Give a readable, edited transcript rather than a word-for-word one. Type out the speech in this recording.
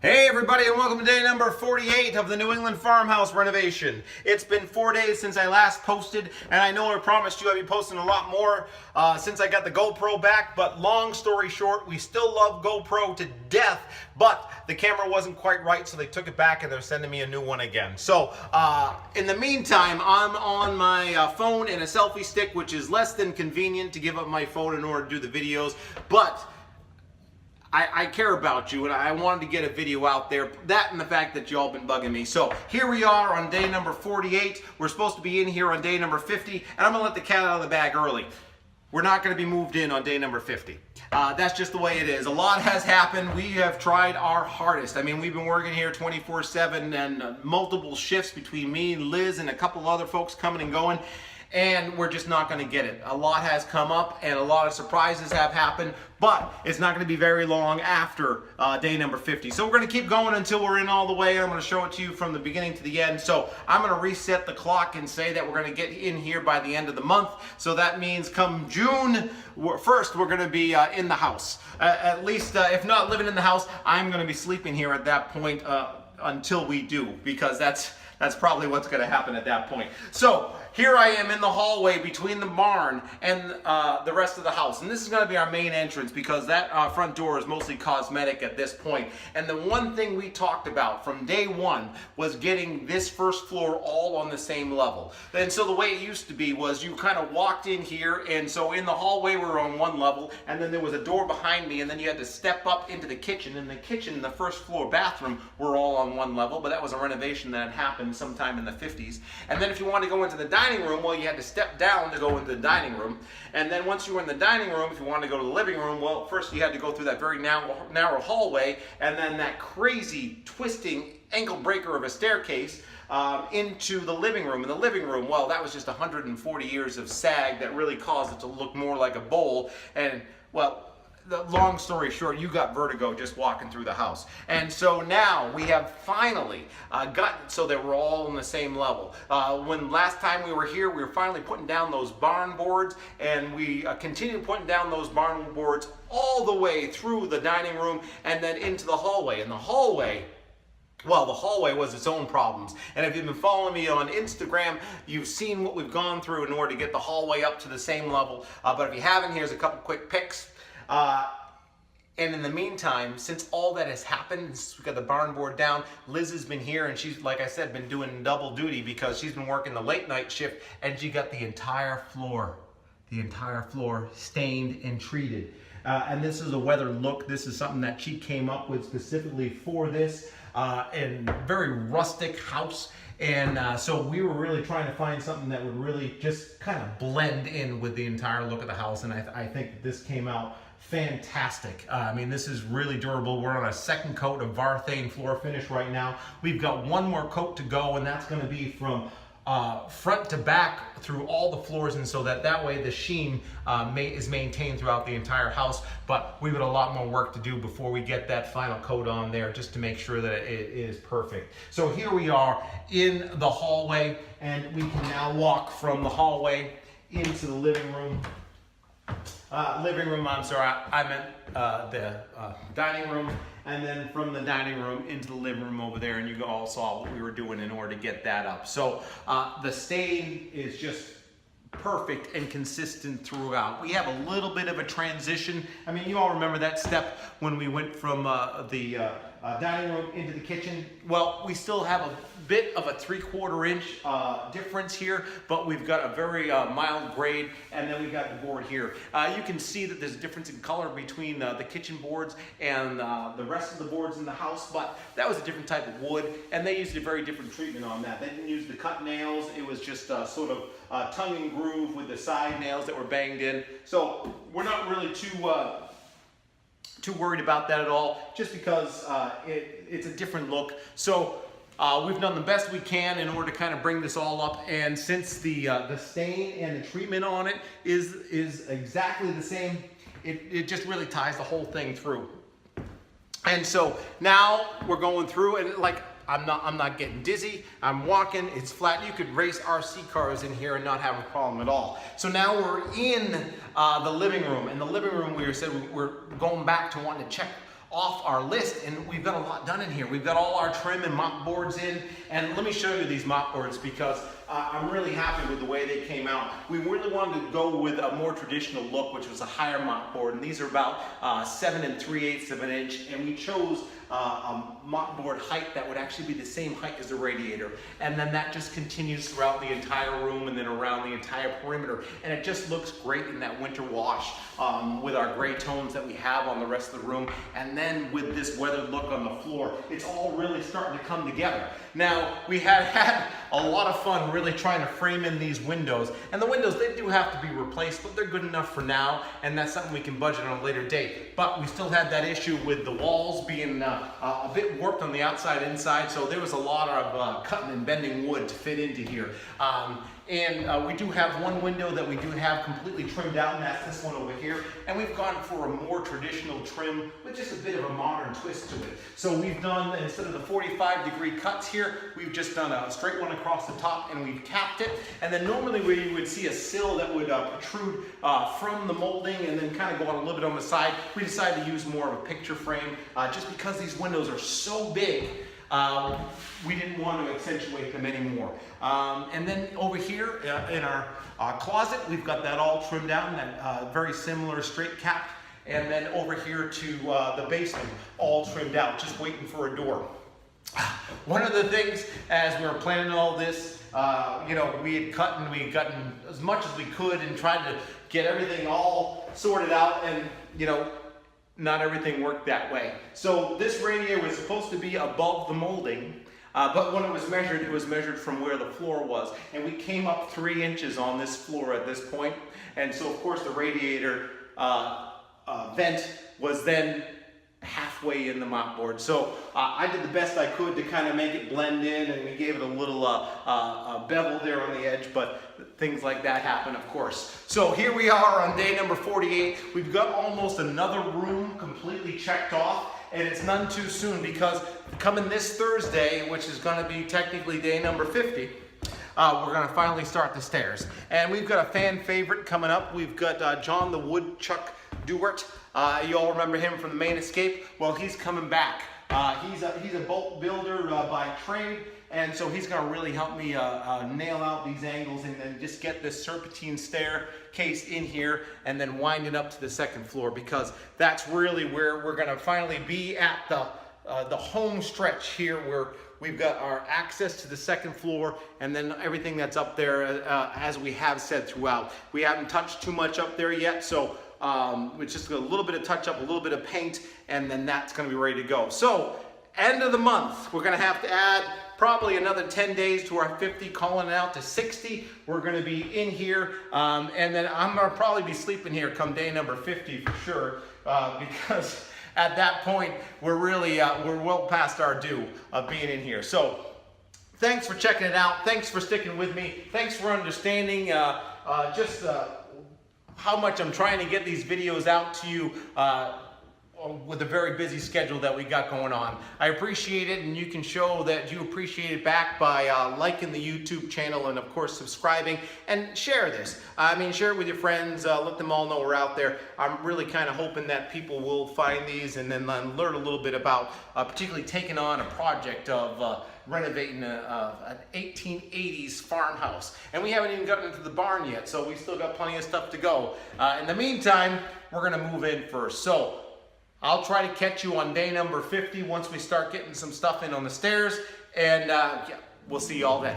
Hey everybody, and welcome to day number 48 of the New England farmhouse renovation. It's been 4 days since I last posted, and I know I promised you I'd be posting a lot more since I got the GoPro back, but long story short, we still love GoPro to death, but the camera wasn't quite right, so they took it back and they're sending me a new one again. So in the meantime, I'm on my phone and a selfie stick, which is less than convenient to give up my phone in order to do the videos, but I care about you, and I wanted to get a video out there. That and the fact that y'all been bugging me. So here we are on day number 48. We're supposed to be in here on day number 50, and I'm gonna let the cat out of the bag early. We're not gonna be moved in on day number 50. That's just the way it is. A lot has happened. We have tried our hardest. I mean, we've been working here 24/7 and multiple shifts between me, Liz, and a couple other folks coming and going. And we're just not going to get it. A lot has come up and a lot of surprises have happened, but it's not going to be very long after day number 50. So we're going to keep going until we're in all the way. I'm going to show it to you from the beginning to the end. So I'm going to reset the clock and say that we're going to get in here by the end of the month. So that means come June 1st, we're going to be in the house. At least, if not living in the house, I'm going to be sleeping here at that point until we do, because that's probably what's going to happen at that point. So here I am in the hallway between the barn and the rest of the house. And this is going to be our main entrance, because that front door is mostly cosmetic at this point. And the one thing we talked about from day one was getting this first floor all on the same level. And so the way it used to be was you kind of walked in here, and so in the hallway we were on one level, and then there was a door behind me, and then you had to step up into the kitchen. And the kitchen and the first floor bathroom were all on one level, but that was a renovation that had happened sometime in the 50s. And then if you wanted to go into the dining room, well, you had to step down to go into the dining room. And then once you were in the dining room, if you wanted to go to the living room, well, first you had to go through that very narrow hallway, and then that crazy twisting ankle breaker of a staircase into the living room. And the living room, well, that was just 140 years of sag that really caused it to look more like a bowl. And, well, the long story short, you got vertigo just walking through the house. And so now we have finally gotten so that we're all on the same level. When last time we were here, we were finally putting down those barn boards, and we continued putting down those barn boards all the way through the dining room and then into the hallway. And the hallway, well, the hallway was its own problems. And if you've been following me on Instagram, you've seen what we've gone through in order to get the hallway up to the same level. But if you haven't, here's a couple quick pics. And in the meantime, since all that has happened, since we got the barn board down, Liz has been here, and she's, like I said, been doing double duty, because she's been working the late night shift, and she got the entire floor stained and treated. And this is a weather look. This is something that she came up with specifically for this, and very rustic house. And so we were really trying to find something that would really just kind of blend in with the entire look of the house. And I think that this came out fantastic. I mean, this is really durable. We're on a second coat of Varthane floor finish right now. We've got one more coat to go, and that's going to be from front to back through all the floors, and so that way the sheen is maintained throughout the entire house. But we've got a lot more work to do before we get that final coat on there, just to make sure that it is perfect. So here we are in the hallway, and we can now walk from the hallway into the living room. I'm sorry, I meant the dining room, and then from the dining room into the living room over there, and you all saw what we were doing in order to get that up. So the stain is just perfect and consistent throughout. We have a little bit of a transition. I mean, you all remember that step when we went from the dining room into the kitchen. Well, we still have a bit of a 3/4 inch difference here, but we've got a very mild grade, and then we've got the board here. You can see that there's a difference in color between the kitchen boards and the rest of the boards in the house, but that was a different type of wood, and they used a very different treatment on that. They didn't use the cut nails. It was just sort of tongue and groove with the side nails that were banged in. So we're not really too worried about that at all, just because it's a different look. So we've done the best we can in order to kind of bring this all up, and since the stain and the treatment on it is exactly the same, it just really ties the whole thing through. And so now we're going through, and like I'm not getting dizzy. I'm walking, it's flat. You could race RC cars in here and not have a problem at all. So now we're in the living room. In the living room, we said we're going back to wanting to check off our list, and we've got a lot done in here. We've got all our trim and mop boards in, and let me show you these mop boards because I'm really happy with the way they came out. We really wanted to go with a more traditional look, which was a higher mop board, and these are about 7 3/8 of an inch, and we chose a mop board height that would actually be the same height as the radiator, and then that just continues throughout the entire room and then around the entire perimeter, and it just looks great in that winter wash with our gray tones that we have on the rest of the room, and then with this weathered look on the floor. It's all really starting to come together. Now, we had a lot of fun really trying to frame in these windows, and the windows, they do have to be replaced, but they're good enough for now, and that's something we can budget on a later date. But we still had that issue with the walls being a bit warped on the outside inside, so there was a lot of cutting and bending wood to fit into here. And we do have one window that we do have completely trimmed out, and that's this one over here. And we've gone for a more traditional trim with just a bit of a modern twist to it. So we've done, instead of the 45-degree cuts here, we've just done a straight one across the top, and we've capped it. And then normally we would see a sill that would protrude from the molding and then kind of go on a little bit on the side. We decided to use more of a picture frame just because these windows are so big. We didn't want to accentuate them anymore. And then over here in our closet, we've got that all trimmed out and that very similar straight cap. And then over here to the basement, all trimmed out, just waiting for a door. One of the things, as we were planning all this, you know, we had cut and we had gotten as much as we could and tried to get everything all sorted out, and, you know, not everything worked that way. So this radiator was supposed to be above the molding, but when it was measured from where the floor was. And we came up 3 inches on this floor at this point. And so of course the radiator vent was then halfway in the mop board. So I did the best I could to kind of make it blend in, and we gave it a little bevel there on the edge, but things like that happen, of course. So here we are on day number 48. We've got almost another room completely checked off, and it's none too soon because coming this Thursday, which is going to be technically day number 50, we're going to finally start the stairs. And we've got a fan favorite coming up. We've got John the Woodchuck Dewart. You all remember him from the Main Escape? Well, he's coming back. He's a bolt builder by trade, and so he's going to really help me nail out these angles and then just get this serpentine staircase in here and then wind it up to the second floor, because that's really where we're going to finally be at the home stretch here, where we've got our access to the second floor and then everything that's up there, as we have said throughout. We haven't touched too much up there yet, so it's just a little bit of touch up, a little bit of paint, and then that's going to be ready to go. So end of the month, we're going to have to add probably another 10 days to our 50, calling it out to 60. We're going to be in here, and then I'm going to probably be sleeping here come day number 50 for sure, because at that point we're really we're well past our due of being in here. So thanks for checking it out. Thanks for sticking with me. Thanks for understanding how much I'm trying to get these videos out to you with a very busy schedule that we got going on. I appreciate it, and you can show that you appreciate it back by liking the YouTube channel and of course subscribing, and share this. I mean, share it with your friends, let them all know we're out there. I'm really kind of hoping that people will find these and then learn a little bit about particularly taking on a project of renovating an 1880s farmhouse. And we haven't even gotten into the barn yet, so we still got plenty of stuff to go. In the meantime, we're gonna move in first. So I'll try to catch you on day number 50 once we start getting some stuff in on the stairs, and yeah, we'll see you all then.